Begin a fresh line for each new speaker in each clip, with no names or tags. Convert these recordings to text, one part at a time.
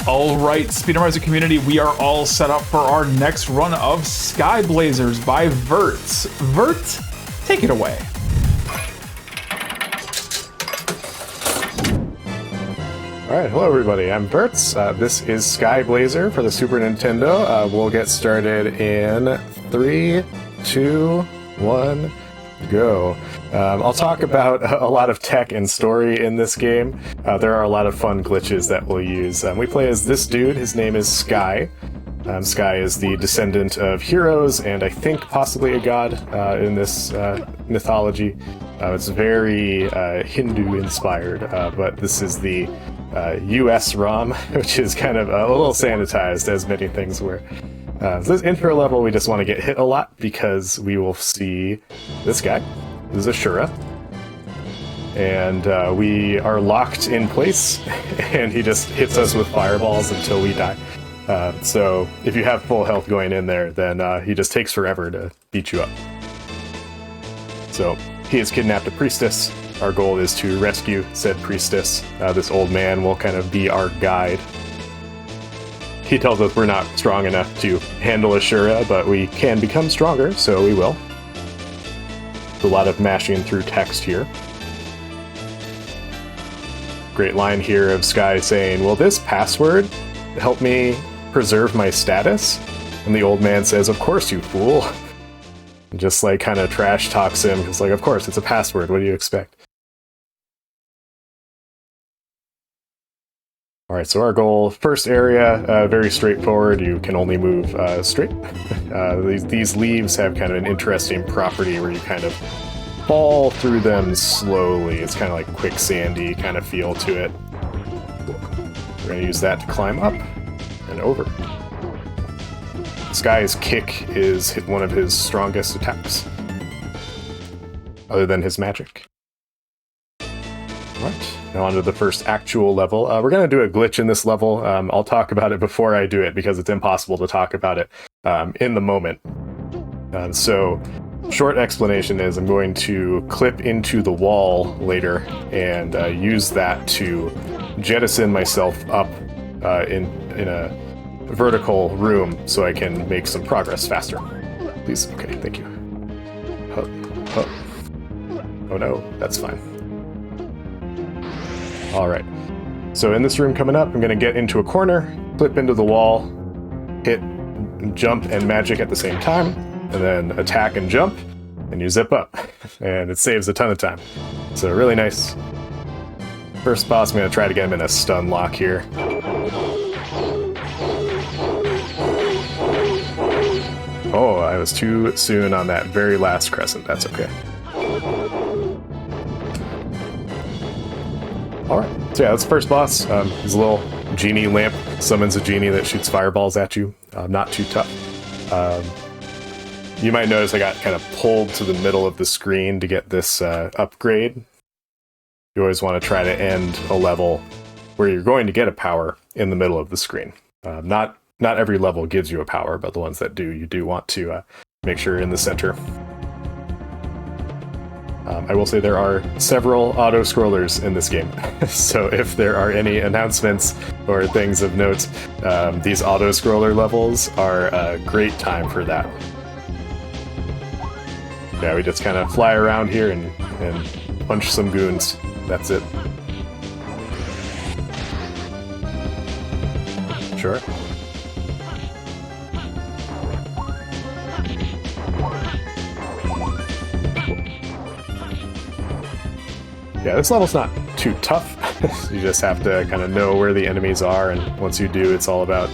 Alright, Speedromizer community, we are all set up for our next run of Skyblazers by Vertz. Vertz, take it away.
Alright, hello everybody, I'm Vertz. This is Skyblazer for the Super Nintendo. We'll get started in 3, 2, 1, go. I'll talk about a lot of tech and story in this game. There are a lot of fun glitches that we'll use. We play as this dude, his name is Sky. Sky is the descendant of heroes and I think possibly a god in this mythology. It's very Hindu-inspired, but this is the US ROM, which is kind of a little sanitized, as many things were. So this intro level, we just want to get hit a lot because we will see this guy. This is Ashura. And we are locked in place, and he just hits us with fireballs until we die. So if you have full health going in there, then he just takes forever to beat you up. So he has kidnapped a priestess. Our goal is to rescue said priestess. This old man will kind of be our guide. He tells us we're not strong enough to handle Ashura, but we can become stronger, so we will. A lot of mashing through text here. Great line here of Sky saying, "Will this password help me preserve my status?" And the old man says, "Of course, you fool." And just like kind of trash talks him. It's like, of course, it's a password. What do you expect? Alright, so our goal, first area, very straightforward. You can only move straight. These leaves have kind of an interesting property where you kind of fall through them slowly. It's kind of like quicksandy kind of feel to it. We're going to use that to climb up and over. Sky's kick is one of his strongest attacks, other than his magic. Right, now onto the first actual level. We're going to do a glitch in this level. I'll talk about it before I do it because it's impossible to talk about it in the moment. So, short explanation is I'm going to clip into the wall later and use that to jettison myself up in a vertical room so I can make some progress faster. Please, okay, thank you. Oh no, that's fine. Alright, so in this room coming up, I'm going to get into a corner, clip into the wall, hit jump and magic at the same time, and then attack and jump, and you zip up. And it saves a ton of time. So really nice. First boss, I'm going to try to get him in a stun lock here. Oh, I was too soon on that very last crescent. That's okay. Alright, so yeah, that's the first boss. His little genie lamp summons a genie that shoots fireballs at you. Not too tough. You might notice I got kind of pulled to the middle of the screen to get this upgrade. You always want to try to end a level where you're going to get a power in the middle of the screen. Not every level gives you a power, but the ones that do, you do want to make sure you're in the center. I will say there are several auto-scrollers in this game, so if there are any announcements or things of note, these auto-scroller levels are a great time for that. Yeah, we just kind of fly around here and punch some goons. That's it. Sure. Yeah, this level's not too tough. You just have to kind of know where the enemies are, and once you do, it's all about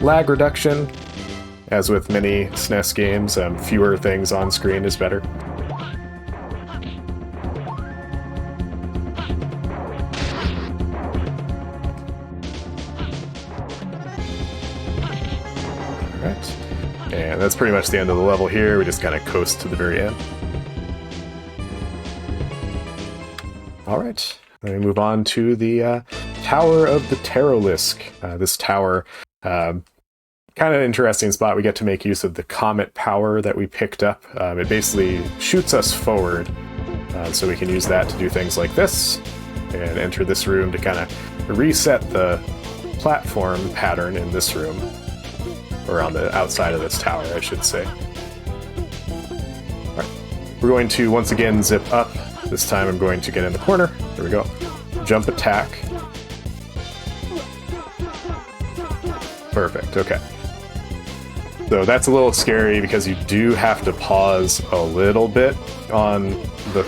lag reduction. As with many SNES games, fewer things on screen is better. Alright, and that's pretty much the end of the level here. We just kind of coast to the very end. Alright, then we move on to the Tower of the Terralisk. This tower, kind of interesting spot. We get to make use of the comet power that we picked up. It basically shoots us forward, so we can use that to do things like this, and enter this room to kind of reset the platform pattern in this room. Or on the outside of this tower, I should say. Alright. We're going to, once again, zip up. This time I'm going to get in the corner. There we go. Jump attack. Perfect, okay. So that's a little scary because you do have to pause a little bit on the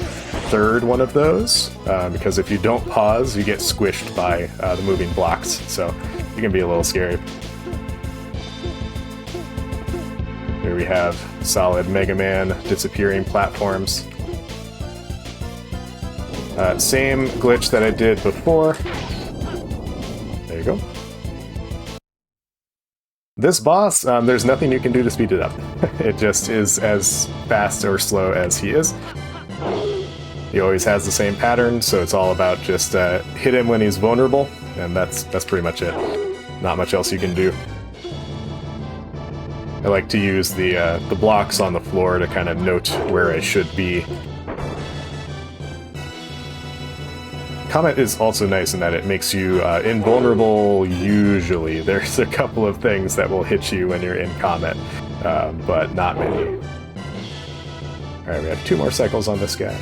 third one of those, because if you don't pause, you get squished by the moving blocks, so it can be a little scary. Here we have solid Mega Man disappearing platforms. Same glitch that I did before. There you go. This boss, there's nothing you can do to speed it up. It just is as fast or slow as he is. He always has the same pattern, so it's all about just hit him when he's vulnerable, and that's pretty much it. Not much else you can do. I like to use the blocks on the floor to kind of note where I should be. Comet is also nice in that it makes you invulnerable usually. There's a couple of things that will hit you when you're in Comet, but not many. Alright, we have 2 more cycles on this guy.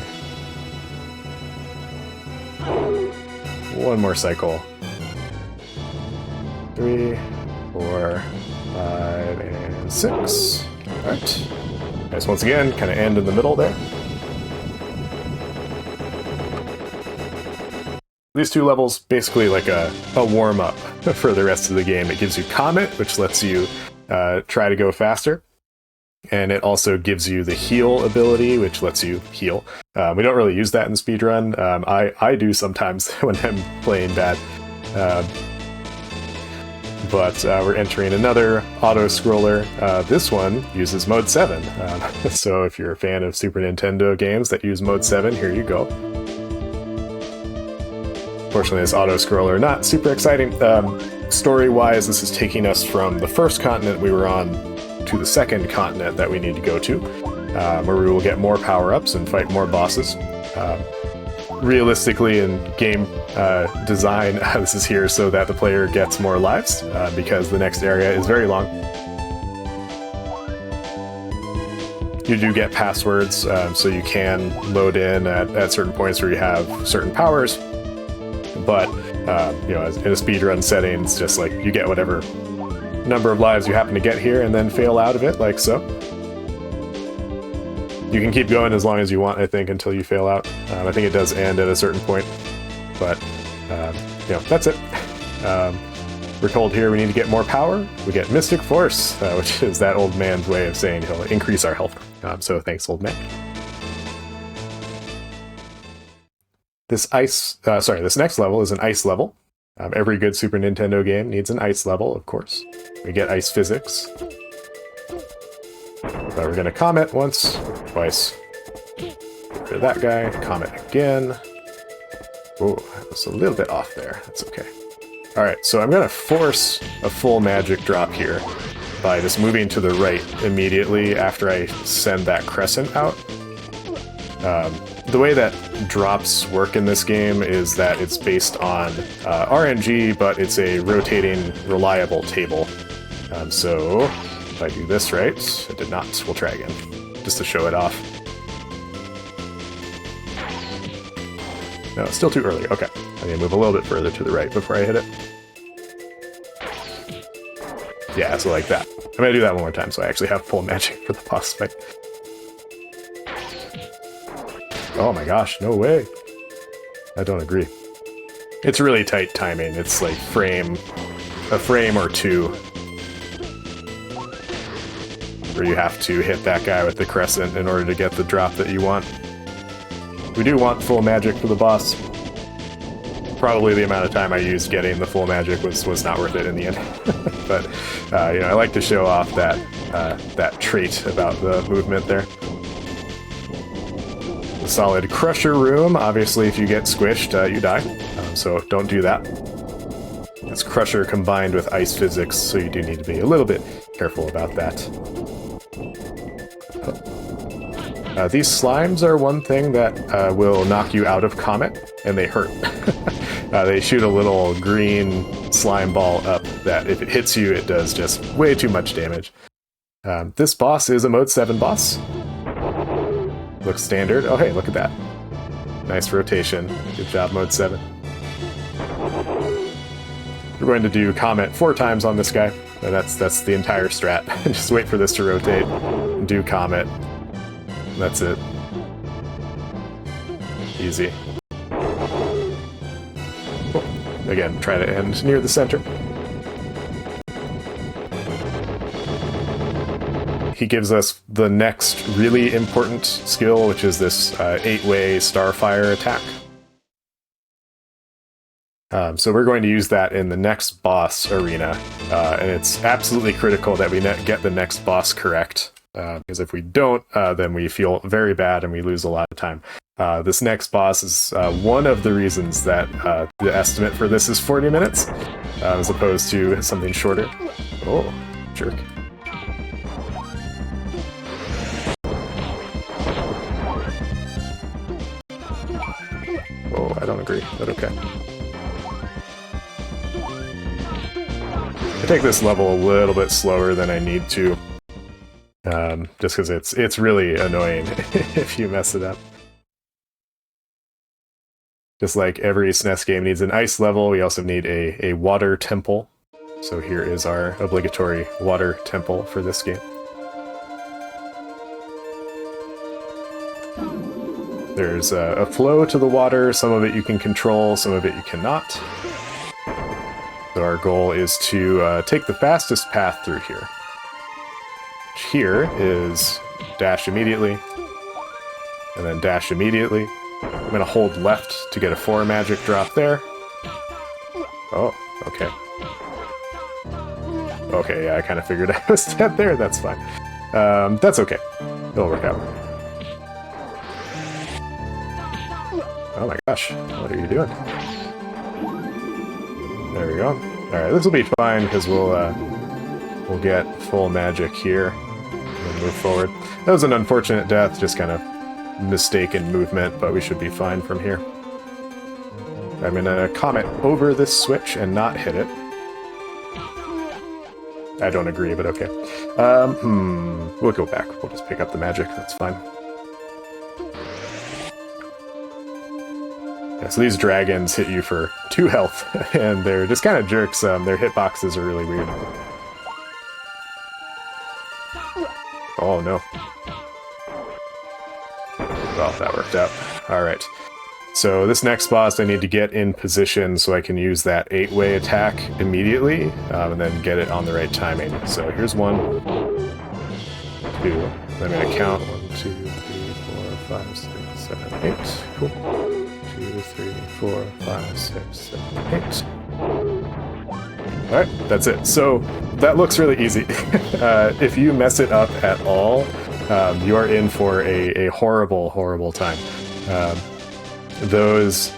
1 more cycle. 3, 4, 5, and 6. Alright. Nice, once again, kind of end in the middle there. These 2 levels, basically like a warm-up for the rest of the game. It gives you Comet, which lets you try to go faster. And it also gives you the heal ability, which lets you heal. We don't really use that in speedrun. I do sometimes when I'm playing bad. But we're entering another auto-scroller. This one uses Mode 7. So if you're a fan of Super Nintendo games that use Mode 7, here you go. Fortunately, this auto-scroller, not super exciting. Story-wise, this is taking us from the first continent we were on to the second continent that we need to go to, where we will get more power-ups and fight more bosses. Realistically, in game design, this is here so that the player gets more lives, because the next area is very long. You do get passwords, so you can load in at certain points where you have certain powers. But, you know, in a speedrun setting, it's just like you get whatever number of lives you happen to get here and then fail out of it, like so. You can keep going as long as you want, I think, until you fail out. I think it does end at a certain point, but, you know, that's it. We're told here we need to get more power. We get Mystic Force, which is that old man's way of saying he'll increase our health. So thanks, old man. This next level is an ice level. Every good Super Nintendo game needs an ice level, of course. We get ice physics. So we're going to Comet once, twice. Get rid of that guy. Comet again. Oh, I was a little bit off there. That's okay. Alright, so I'm going to force a full magic drop here by just moving to the right immediately after I send that crescent out. The way that drops work in this game is that it's based on RNG, but it's a rotating, reliable table. So if I do this right, I did not, we'll try again, just to show it off. No, it's still too early. Okay, I need to move a little bit further to the right before I hit it. Yeah, so like that. I'm going to do that one more time so I actually have full magic for the boss fight. Oh my gosh, no way. I don't agree. It's really tight timing. It's like a frame or 2. Where you have to hit that guy with the crescent in order to get the drop that you want. We do want full magic for the boss. Probably the amount of time I used getting the full magic was not worth it in the end. But, you know, I like to show off that trait about the movement there. The solid crusher room. Obviously, if you get squished, you die. So don't do that. It's crusher combined with ice physics, so you do need to be a little bit careful about that. These slimes are one thing that will knock you out of Comet, and they hurt. They shoot a little green slime ball up that if it hits you, it does just way too much damage. This boss is a Mode 7 boss. Looks standard. Oh, hey, look at that. Nice rotation. Good job, Mode 7. We're going to do Comet 4 times on this guy. That's the entire strat. Just wait for this to rotate and do Comet. That's it. Easy. Again, try to end near the center. He gives us the next really important skill, which is this 8-way Starfire attack. So we're going to use that in the next boss arena, and it's absolutely critical that we get the next boss correct, because if we don't, then we feel very bad and we lose a lot of time. This next boss is one of the reasons that the estimate for this is 40 minutes, as opposed to something shorter. Oh, jerk. Oh, I don't agree, but okay. I take this level a little bit slower than I need to, just because it's really annoying if you mess it up. Just like every SNES game needs an ice level, we also need a water temple. So here is our obligatory water temple for this game. There's a flow to the water, some of it you can control, some of it you cannot. So our goal is to take the fastest path through here. Here is dash immediately, and then dash immediately. I'm going to hold left to get a 4 magic drop there. Oh, okay. Okay, yeah, I kind of figured I was dead there, that's fine. That's okay. It'll work out. Oh my gosh, what are you doing? There we go. Alright, this will be fine because we'll get full magic here and move forward. That was an unfortunate death, just kind of mistaken movement, but we should be fine from here. I'm gonna comet over this switch and not hit it. I don't agree, but okay. We'll go back. We'll just pick up the magic, that's fine. Yeah, so these dragons hit you for 2 health, and they're just kind of jerks. Their hitboxes are really weird. Oh no. Well, that worked out. Alright. So this next boss I need to get in position so I can use that 8-way attack immediately, and then get it on the right timing. So here's 1, 2, I'm going to count 1, 2, 3, 4, 5, 6, 7, 8. Cool. 2, 3, 4, 5, 6, 7, 8. Alright, that's it. So that looks really easy. If you mess it up at all, you are in for a horrible, horrible time. Those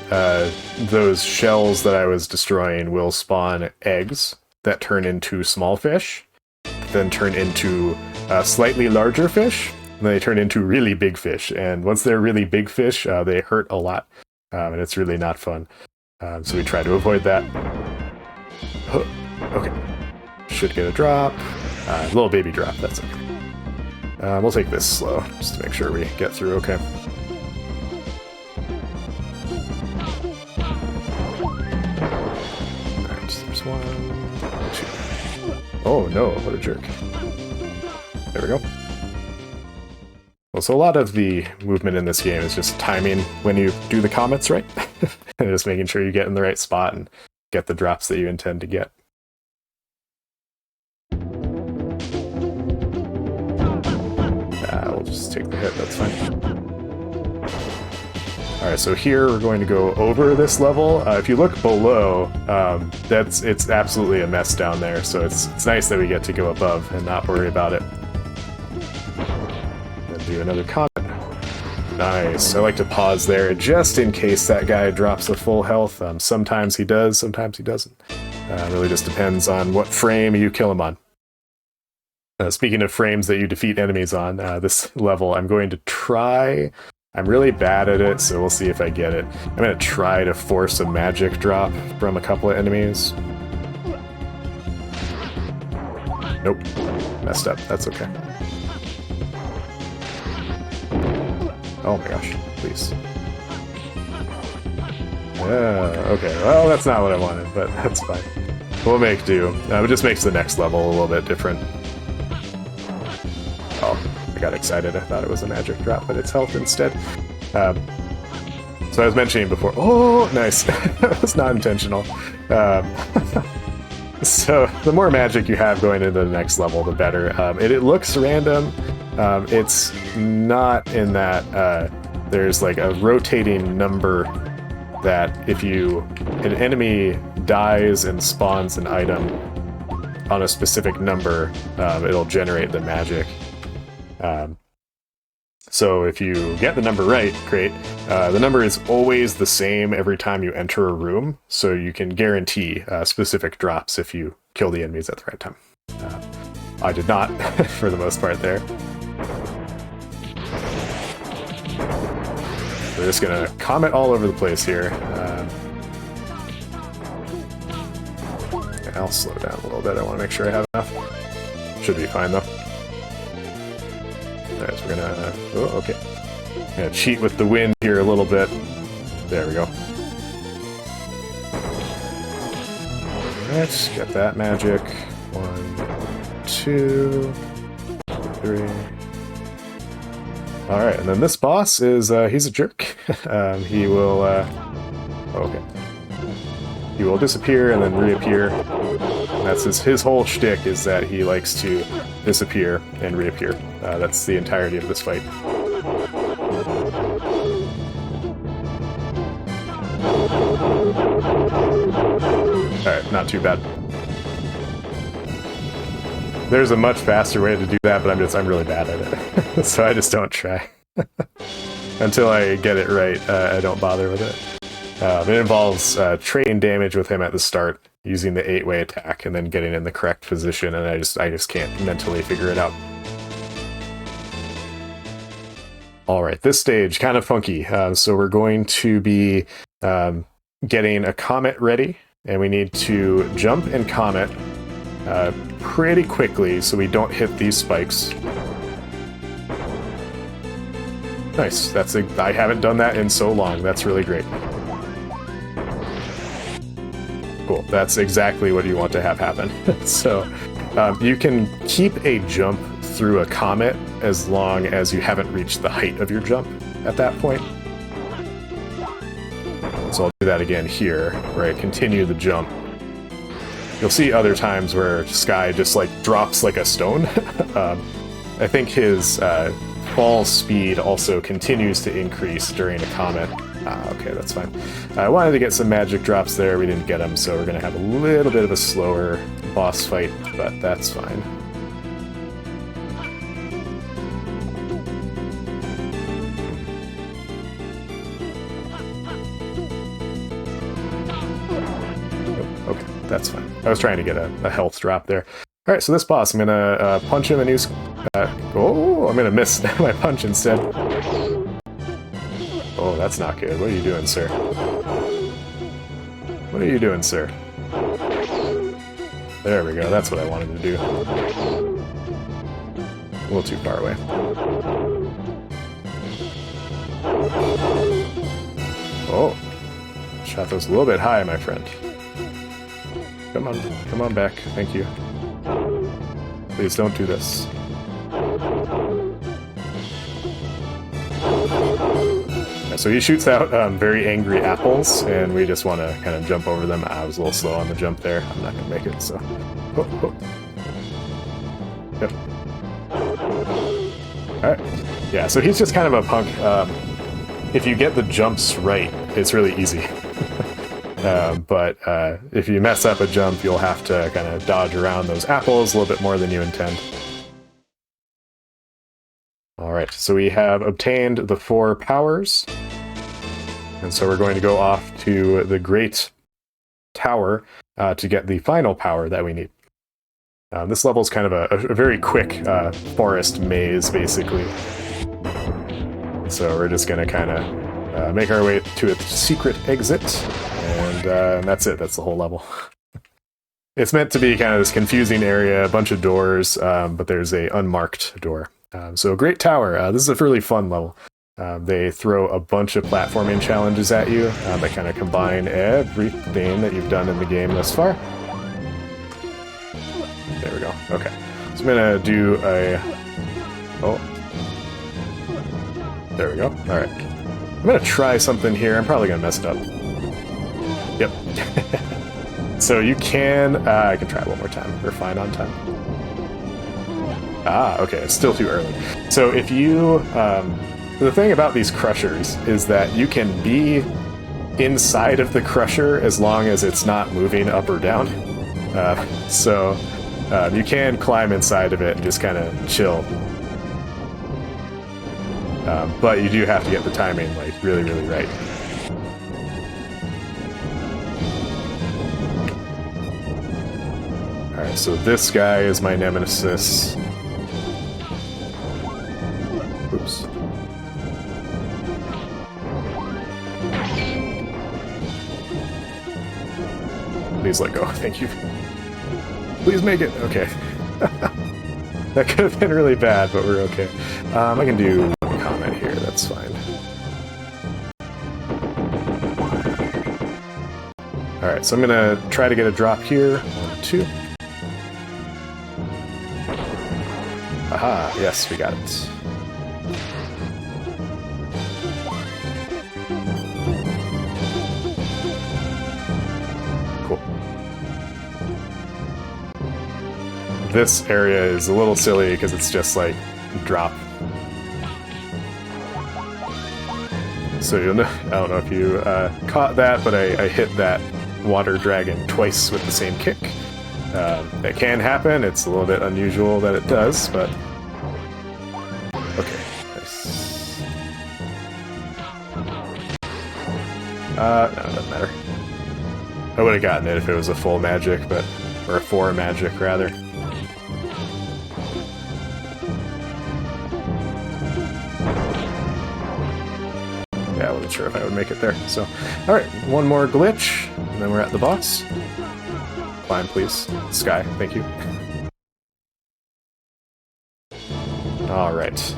shells that I was destroying will spawn eggs that turn into small fish, then turn into slightly larger fish, and then they turn into really big fish. And once they're really big fish, they hurt a lot, and it's really not fun. So we try to avoid that. Okay, should get a drop. Little baby drop, that's okay. We'll take this slow, just to make sure we get through okay. Alright, there's 1, 2. Oh no, what a jerk. There we go. Well, so a lot of the movement in this game is just timing when you do the comets, right? And just making sure you get in the right spot and get the drops that you intend to get. We'll just take the hit, that's fine. Alright, so here we're going to go over this level. If you look below, it's absolutely a mess down there, so it's nice that we get to go above and not worry about it. Then do another comment. Nice. I like to pause there just in case that guy drops a full health. Sometimes he does, sometimes he doesn't. It really just depends on what frame you kill him on. Speaking of frames that you defeat enemies on, this level, I'm going to try I'm really bad at it, so we'll see if I get it. I'm gonna try to force a magic drop from a couple of enemies. Nope. Messed up. That's okay. Oh my gosh. Please. Yeah, okay. Well, that's not what I wanted, but that's fine. We'll make do. It just makes the next level a little bit different. Oh, I got excited. I thought it was a magic drop, but it's health instead. So I was mentioning before... Oh, nice. That was not intentional. So the more magic you have going into the next level, the better. It looks random. It's not in that there's like a rotating number that if an enemy dies and spawns an item on a specific number, it'll generate the magic. So if you get the number right, great. The number is always the same every time you enter a room, so you can guarantee specific drops if you kill the enemies at the right time. I did not, for the most part there. We're just gonna comet all over the place here. I'll slow down a little bit. I want to make sure I have enough. Should be fine though. Alright, so we're gonna... Oh, okay. Gonna cheat with the wind here a little bit. There we go. Alright, get that magic. 1, 2, 3. Alright, and then this boss is, he's a jerk. He will, okay. He will disappear and then reappear. That's his whole shtick, is that he likes to disappear and reappear. That's the entirety of this fight. Alright, not too bad. There's a much faster way to do that, but I'm really bad at it. So I just don't try. Until I get it right, I don't bother with it. It involves trading damage with him at the start, using the 8-way attack, and then getting in the correct position, and I just can't mentally figure it out. Alright, this stage, kind of funky. So we're going to be getting a comet ready, and we need to jump and comet pretty quickly so we don't hit these spikes. Nice, I haven't done that in so long, that's really great. Cool, that's exactly what you want to have happen. So you can keep a jump through a comet as long as you haven't reached the height of your jump at that point. So I'll do that again here, where I continue the jump. You'll see other times where Sky just like drops like a stone. I think his fall speed also continues to increase during a comet. Okay, that's fine. I wanted to get some magic drops there, we didn't get them, so we're going to have a little bit of a slower boss fight, but that's fine. Oh, okay, that's fine. I was trying to get a health drop there. Alright, so this boss, I'm going to punch him and use... oh, I'm going to miss my punch instead. Oh, that's not good. What are you doing, sir? What are you doing, sir? There we go. That's what I wanted to do. A little too far away. Oh. Shot those a little bit high, my friend. Come on. Come on back. Thank you. Please don't do this. So he shoots out very angry apples, and we just want to kind of jump over them. I was a little slow on the jump there. I'm not going to make it, so... Oh, oh. Yep. Alright. Yeah, so he's just kind of a punk. If you get the jumps right, it's really easy. But if you mess up a jump, you'll have to kind of dodge around those apples a little bit more than you intend. Alright, so we have obtained the 4 powers. And so we're going to go off to the Great Tower to get the final power that we need. This level is kind of a very quick forest maze, basically. So we're just going to kind of make our way to a secret exit, and that's it. That's the whole level. It's meant to be kind of this confusing area, a bunch of doors, but there's a unmarked door. So Great Tower, this is a really fun level. They throw a bunch of platforming challenges at you that kind of combine everything that you've done in the game thus far. There we go. Okay. So I'm going to do a... Oh. There we go. All right. I'm going to try something here. I'm probably going to mess it up. Yep. So you can... I can try one more time. We're fine on time. Ah, okay. It's still too early. So if you... the thing about these crushers is that you can be inside of the crusher as long as it's not moving up or down. So you can climb inside of it and just kind of chill. But you do have to get the timing like really, really right. Alright, so this guy is my nemesis. Oops. Please let go. Thank you. Please make it. Okay. That could have been really bad, but we're okay. I can do one comment here. That's fine. Alright, so I'm going to try to get a drop here. 1, 2. Aha, yes, we got it. Cool. This area is a little silly because it's just like drop. So you'll know, I don't know if you caught that, but I hit that water dragon twice with the same kick. That can happen. It's a little bit unusual that it does, but okay. Nice. No, it doesn't matter. I would have gotten it if it was a full magic, but or a 4 magic rather. Yeah, I wasn't sure if I would make it there. So, all right, one more glitch, and then we're at the boss. Climb, please. Sky, thank you. All right.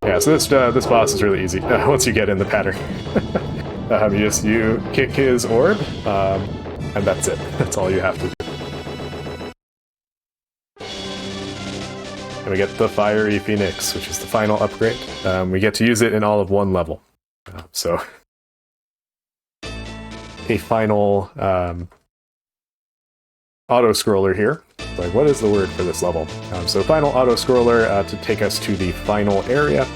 Yeah, so this boss is really easy once you get in the pattern. You kick his orb, and that's it. That's all you have to do. And we get the Fiery Phoenix, which is the final upgrade. We get to use it in all of one level. So, a final auto-scroller here. Like, what is the word for this level? So final auto-scroller to take us to the final area.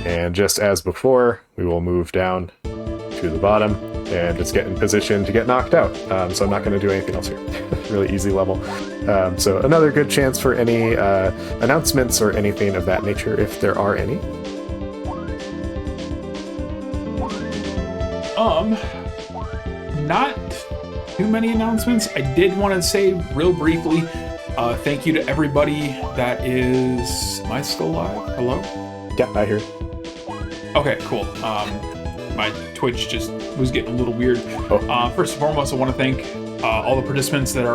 And just as before, we will move down to the bottom and just get in position to get knocked out. So I'm not going to do anything else here. Really easy level. So another good chance for any announcements or anything of that nature, if there are any.
Not too many announcements. I did want to say real briefly, thank you to everybody that is... Am I still live? Hello?
Yeah, I hear.
Okay, cool. My Twitch just was getting a little weird.
Oh.
First and foremost, I want to thank all the participants that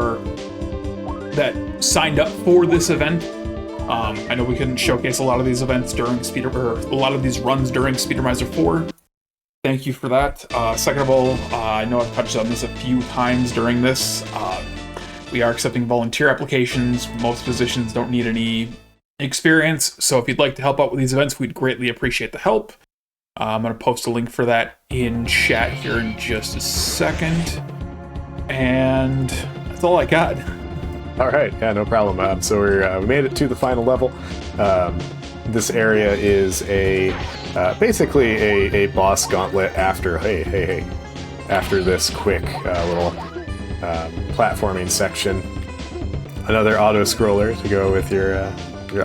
signed up for this event. I know we couldn't showcase a lot of these events during a lot of these runs during Speedromizer 4. Thank you for that. Second of all, I know I've touched on this a few times during this. We are accepting volunteer applications. Most positions don't need any experience, so if you'd like to help out with these events, we'd greatly appreciate the help. I'm going to post a link for that in chat here in just a second. And that's all I got.
All right, yeah, no problem. So we made it to the final level. This area is basically a boss gauntlet after after this quick little platforming section. Another auto scroller to go with your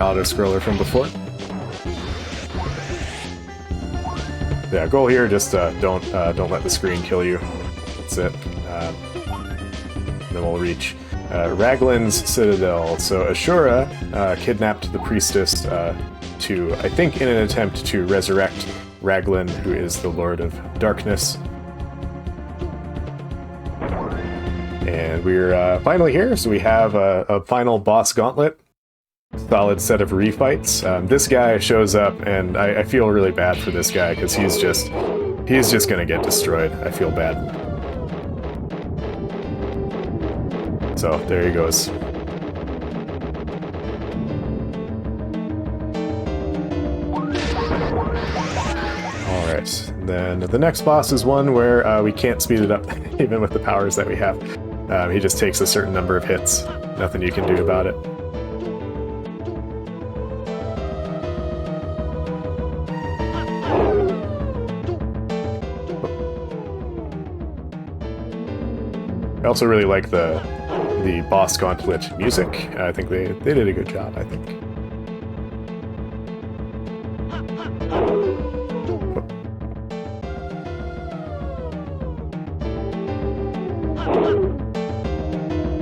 auto scroller from before. Yeah, goal here, just don't let the screen kill you. That's it. Then we'll reach Raglan's Citadel. So Ashura kidnapped the priestess to, I think, in an attempt to resurrect Raglan, who is the Lord of Darkness. And we're finally here, so we have a final boss gauntlet. Solid set of refights. This guy shows up, and I feel really bad for this guy, because he's just gonna get destroyed. I feel bad. So, there he goes. Alright, then the next boss is one where we can't speed it up, even with the powers that we have. He just takes a certain number of hits. Nothing you can do about it. I also really like the boss gauntlet music. I think they did a good job, I think.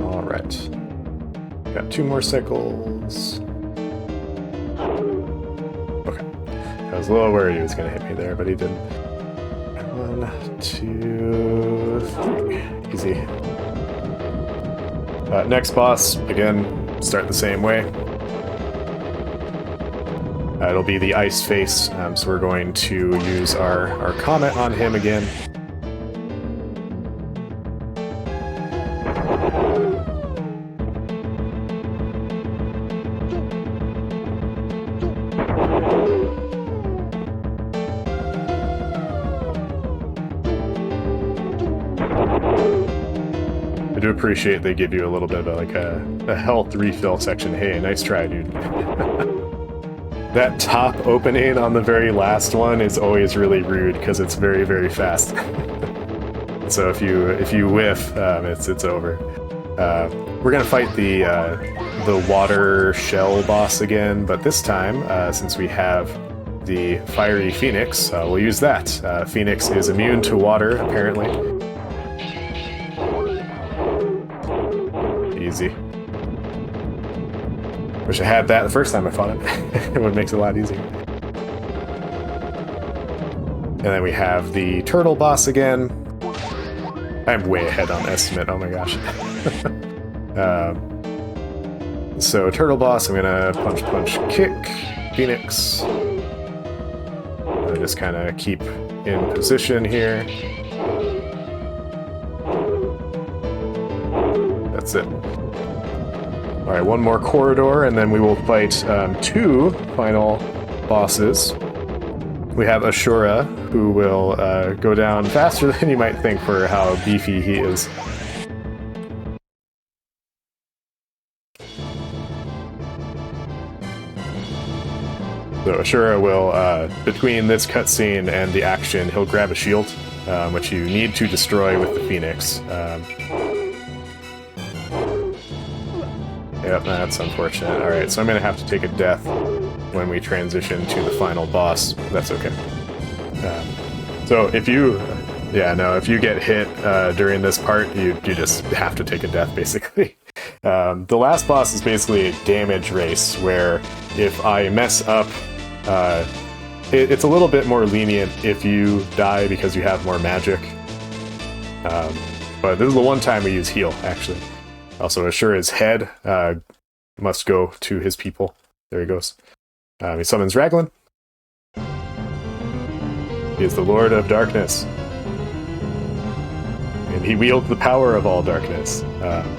Alright. Got 2 more cycles. Okay. I was a little worried he was going to hit me there, but he didn't. 1, 2, 3. Easy. Next boss, again, start the same way. It'll be the Ice Face, so we're going to use our Comet on him again. I do appreciate they give you a little bit of like a health refill section. Hey, nice try, dude. That top opening on the very last one is always really rude because it's very, very fast. So if you whiff, it's over. We're gonna fight the water shell boss again, but this time, since we have the fiery Phoenix, we'll use that. Phoenix is immune to water, apparently. Easy. Wish I had that the first time I fought it. It would make it a lot easier. And then we have the turtle boss again. I'm way ahead on estimate, oh my gosh. So turtle boss, I'm gonna punch, kick, Phoenix. I'll just kind of keep in position here. That's it. Alright, one more corridor, and then we will fight 2 final bosses. We have Ashura, who will go down faster than you might think for how beefy he is. So Ashura will, between this cutscene and the action, he'll grab a shield, which you need to destroy with the Phoenix. Yep, that's unfortunate. Alright, so I'm gonna have to take a death when we transition to the final boss. That's okay. So if you get hit during this part, you just have to take a death, basically. The last boss is basically a damage race, where if I mess up, it's a little bit more lenient if you die because you have more magic. But this is the one time we use heal, actually. Also, Ashura's head must go to his people. There he goes. He summons Raglan. He is the Lord of Darkness. And he wields the power of all darkness.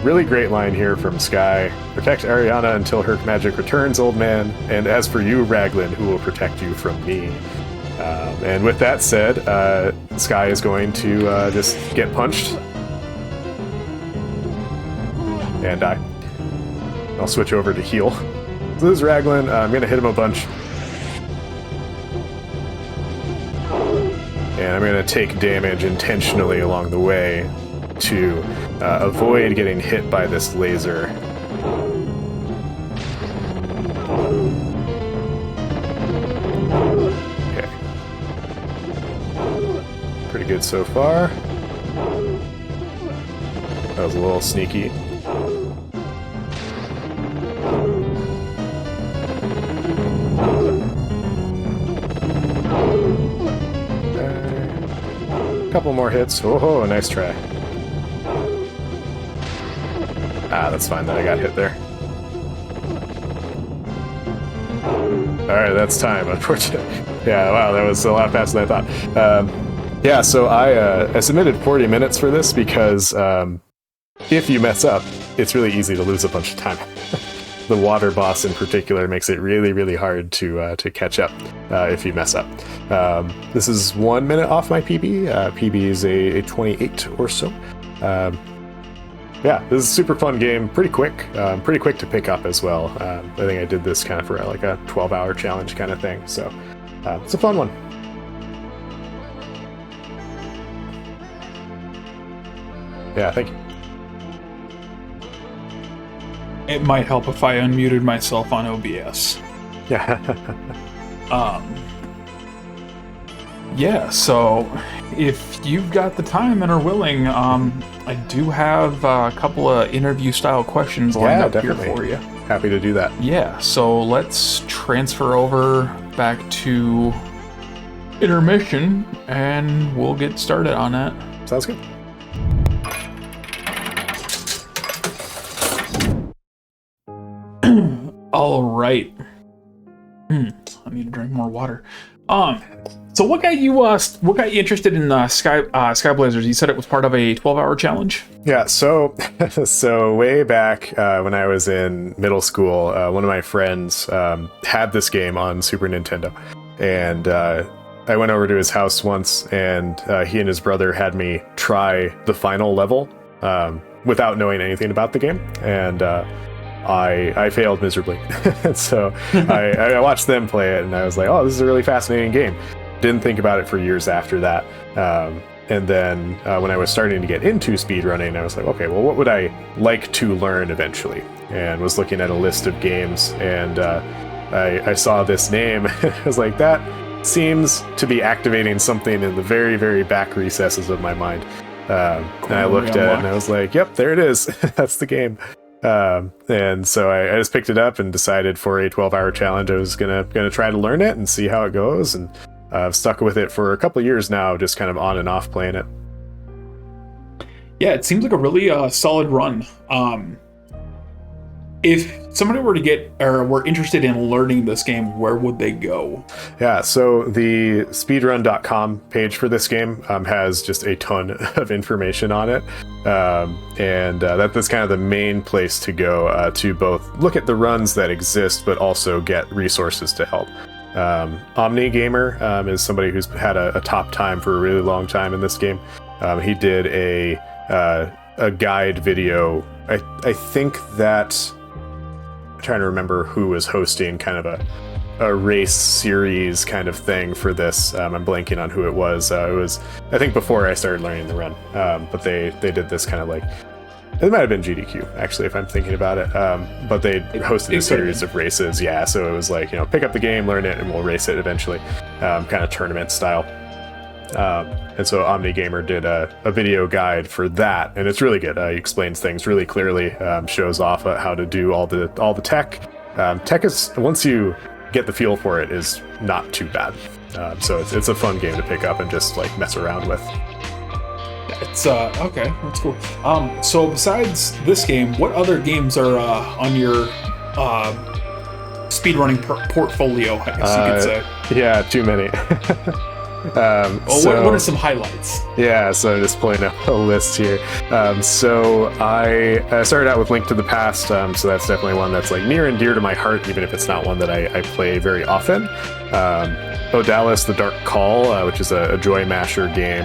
Really great line here from Sky. Protect Ariana until her magic returns, old man. And as for you, Raglan, who will protect you from me? And with that said, Sky is going to just get punched. And die. I'll switch over to heal. So this is Raglan. I'm going to hit him a bunch. And I'm going to take damage intentionally along the way to avoid getting hit by this laser. Okay. Pretty good so far. That was a little sneaky. Couple more hits. Oh, nice try. That's fine that I got hit there. Alright, that's time, unfortunately. Yeah, wow, that was a lot faster than I thought. Yeah, so I submitted 40 minutes for this because if you mess up, it's really easy to lose a bunch of time. The water boss in particular makes it really, really hard to catch up if you mess up. This is 1 minute off my PB. PB is a 28 or so. Yeah, this is a super fun game. Pretty quick to pick up as well. I think I did this kind of for like a 12-hour challenge kind of thing. So it's a fun one. Yeah, thank you.
It might help if I unmuted myself on OBS.
Yeah.
Yeah, so if you've got the time and are willing, I do have a couple of interview-style questions lined up
definitely
here for you.
Happy to do that.
Yeah, so let's transfer over back to intermission, and we'll get started on that.
Sounds good.
All right. I need to drink more water. So what got you interested in Skyblazers? You said it was part of a 12-hour challenge?
Yeah, so way back when I was in middle school, one of my friends had this game on Super Nintendo, and I went over to his house once, and he and his brother had me try the final level without knowing anything about the game, and I failed miserably. So I watched them play it, and I was like, oh, this is a really fascinating game. Didn't think about it for years after that. And then when I was starting to get into speedrunning, I was like, okay, well, what would I like to learn eventually? And was looking at a list of games, and I saw this name. I was like, that seems to be activating something in the very, very back recesses of my mind. And I looked at it, and I was like, yep, there it is. That's the game. And so I just picked it up and decided for a 12-hour challenge I was gonna try to learn it and see how it goes, and I've stuck with it for a couple of years now, just kind of on and off playing it.
Yeah, it seems like a really solid run. If somebody were to get or were interested in learning this game, where would they go?
Yeah, so the speedrun.com page for this game has just a ton of information on it. And that's kind of the main place to go to both look at the runs that exist, but also get resources to help. OmniGamer is somebody who's had a top time for a really long time in this game. He did a guide video. I think that... I'm trying to remember who was hosting kind of a race series kind of thing for this. I'm blanking on who it was. It was, I think, before I started learning the run. But they did this kind of like, it might have been GDQ actually, if I'm thinking about it. But they hosted a series of races. Yeah, so it was like, pick up the game, learn it, and we'll race it eventually, kind of tournament style. And so OmniGamer did a video guide for that, and it's really good. He explains things really clearly, shows off how to do all the tech. Tech is, once you get the feel for it, is not too bad. So it's a fun game to pick up and just like mess around with.
It's okay, that's cool. So besides this game, what other games are on your speedrunning portfolio, I guess you could say?
Yeah, too many.
What are some highlights?
Yeah, so I'm just pulling up a list here. So I started out with Link to the Past, so that's definitely one that's like near and dear to my heart, even if it's not one that I play very often. Odalis: The Dark Call, which is a Joy Masher game.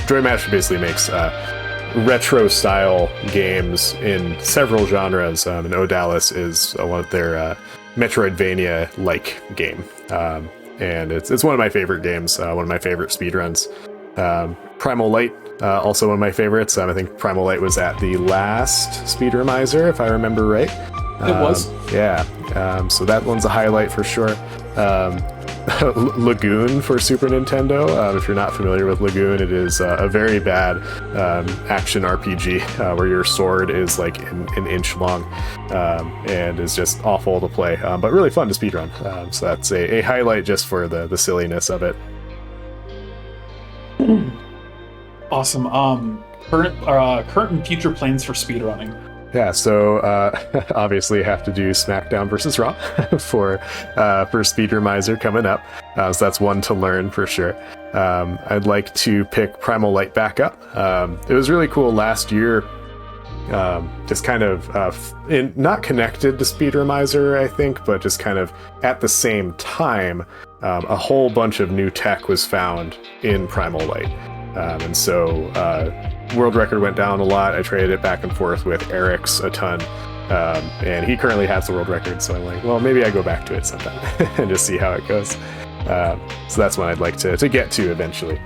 Joy Masher basically makes retro style games in several genres, and Odalis is one of their Metroidvania-like game. And it's one of my favorite games, one of my favorite speedruns. Primal Light, also one of my favorites. I think Primal Light was at the last Speedromizer, if I remember right.
It was.
Yeah, so that one's a highlight for sure. Lagoon for Super Nintendo. If you're not familiar with Lagoon, it is a very bad action RPG where your sword is like an inch long and is just awful to play, but really fun to speedrun. So that's a highlight just for the silliness of it.
Awesome. Current and future plans for speedrunning.
Yeah, so obviously have to do SmackDown versus Raw for Speedromizer coming up. So that's one to learn for sure. I'd like to pick Primal Light back up. It was really cool last year. Just kind of not connected to Speedromizer, I think, but just kind of at the same time, a whole bunch of new tech was found in Primal Light. And so world record went down a lot. I traded it back and forth with Eric's a ton. And he currently has the world record, so I'm like, well, maybe I go back to it sometime and just see how it goes. So that's one I'd like to get to eventually.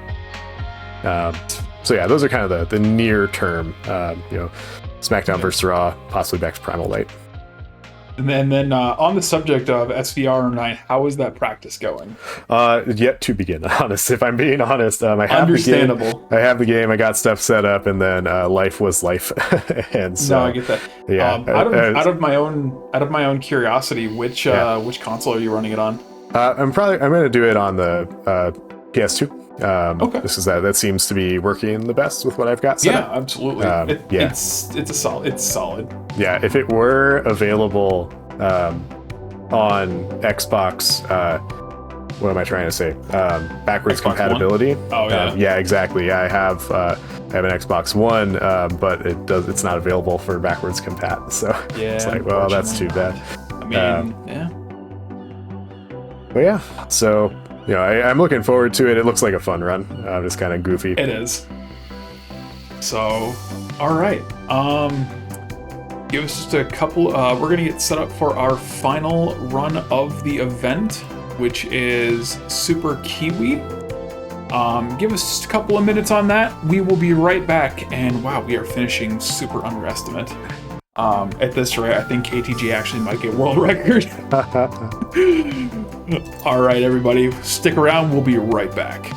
So yeah, those are kind of the near term, SmackDown versus Raw, possibly back to Primal Light.
And then on the subject of SVR9, how is that practice going?
Yet to begin, honest. If I'm being honest, I have
Understandable.
I have the game. I got stuff set up, and then life was life, and so
no, I get that.
Yeah.
Out of my own curiosity, which console are you running it on?
I'm going to do it on the PS2.
Okay.
That seems to be working the best with what I've got set up.
Yeah, absolutely. It's solid.
Yeah, if it were available on Xbox, what am I trying to say? Backwards
Xbox
compatibility.
One? Oh yeah.
Yeah, exactly. Yeah, I have an Xbox One, but it's not available for backwards compat. So
yeah,
it's like, well, that's too bad.
I mean, yeah.
But yeah, so. I'm looking forward to it. It looks like a fun run. Just kind of goofy.
It is. So, all right. Give us just a couple. We're gonna get set up for our final run of the event, which is Super Kiwi. Give us just a couple of minutes on that. We will be right back. And wow, we are finishing super underestimate. At this rate, I think KTG actually might get world record. All right, everybody, stick around. We'll be right back.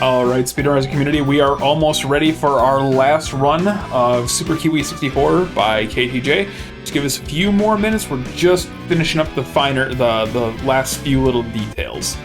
All right, Speedromizer community, we are almost ready for our last run of Super Kiwi 64 by KTJ. Just give us a few more minutes. We're just finishing up the last few little details.